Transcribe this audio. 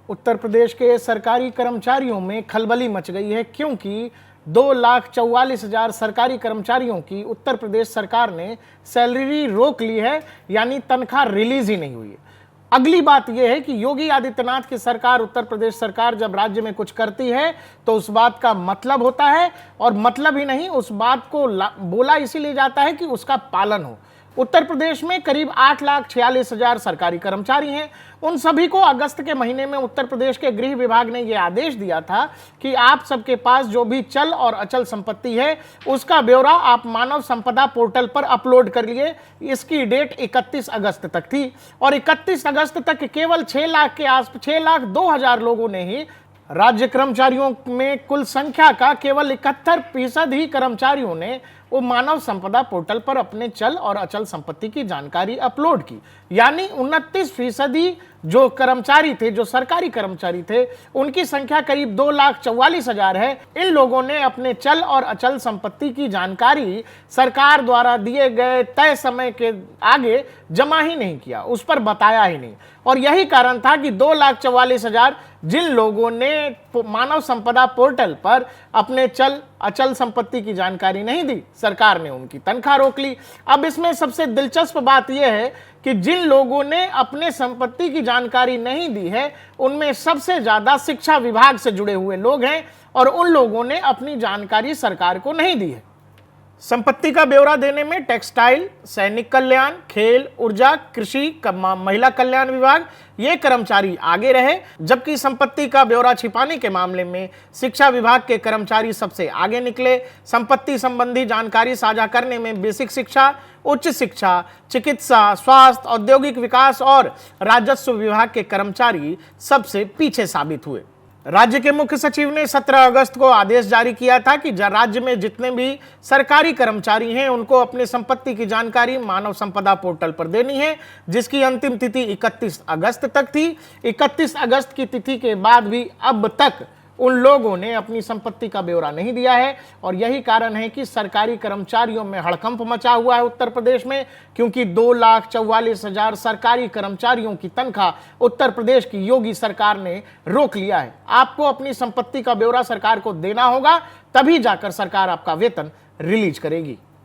उत्तर प्रदेश के सरकारी कर्मचारियों में खलबली मच गई है क्योंकि 2,44,000 सरकारी कर्मचारियों की उत्तर प्रदेश सरकार ने सैलरी रोक ली है, यानी तनख्वाह रिलीज ही नहीं हुई है। अगली बात यह है कि योगी आदित्यनाथ की सरकार, उत्तर प्रदेश सरकार जब राज्य में कुछ करती है तो उस बात का मतलब होता है, और मतलब ही नहीं, उस बात को बोला इसीलिए जाता है कि उसका पालन हो। उत्तर प्रदेश में करीब 8,46,000 सरकारी कर्मचारी हैं। उन सभी को अगस्त के महीने में उत्तर प्रदेश के गृह विभाग ने यह आदेश दिया था कि आप सबके पास जो भी चल और अचल संपत्ति है उसका ब्यौरा आप मानव संपदा पोर्टल पर अपलोड कर लिए। इसकी डेट 31 अगस्त तक थी और 31 अगस्त तक केवल 6,02,000 लोगों ने ही, राज्य कर्मचारियों में कुल संख्या का केवल 71% ही कर्मचारियों ने वो मानव संपदा पोर्टल पर अपने चल और अचल संपत्ति की जानकारी अपलोड की। यानी 29% जो कर्मचारी थे, जो सरकारी कर्मचारी थे, उनकी संख्या करीब 2,44,000 है। इन लोगों ने अपने चल और अचल संपत्ति की जानकारी सरकार द्वारा दिए गए तय समय के आगे जमा ही नहीं किया, उस पर बताया ही नहीं। और यही कारण था कि 2,44,000 जिन लोगों ने मानव संपदा पोर्टल पर अपने चल अचल संपत्ति की जानकारी नहीं दी, सरकार ने उनकी तनख्वाह रोक ली। अब इसमें सबसे दिलचस्प बात यह है कि जिन लोगों ने अपने संपत्ति की जानकारी नहीं दी है उनमें सबसे ज्यादा शिक्षा विभाग से जुड़े हुए लोग हैं और उन लोगों ने अपनी जानकारी सरकार को नहीं दी है। संपत्ति का ब्यौरा देने में टेक्सटाइल, सैनिक कल्याण, खेल, ऊर्जा, कृषि, महिला कल्याण विभाग ये कर्मचारी आगे रहे, जबकि संपत्ति का ब्यौरा छिपाने के मामले में शिक्षा विभाग के कर्मचारी सबसे आगे निकले। संपत्ति संबंधी जानकारी साझा करने में बेसिक शिक्षा, उच्च शिक्षा, चिकित्सा, स्वास्थ्य, औद्योगिक विकास और राजस्व विभाग के कर्मचारी सबसे पीछे साबित हुए। राज्य के मुख्य सचिव ने 17 अगस्त को आदेश जारी किया था कि राज्य में जितने भी सरकारी कर्मचारी हैं उनको अपनी संपत्ति की जानकारी मानव संपदा पोर्टल पर देनी है, जिसकी अंतिम तिथि 31 अगस्त तक थी। 31 अगस्त की तिथि के बाद भी अब तक उन लोगों ने अपनी संपत्ति का ब्यौरा नहीं दिया है और यही कारण है कि सरकारी कर्मचारियों में हड़कंप मचा हुआ है उत्तर प्रदेश में, क्योंकि 2,44,000 सरकारी कर्मचारियों की तनख्वाह उत्तर प्रदेश की योगी सरकार ने रोक लिया है। आपको अपनी संपत्ति का ब्यौरा सरकार को देना होगा, तभी जाकर सरकार आपका वेतन रिलीज करेगी।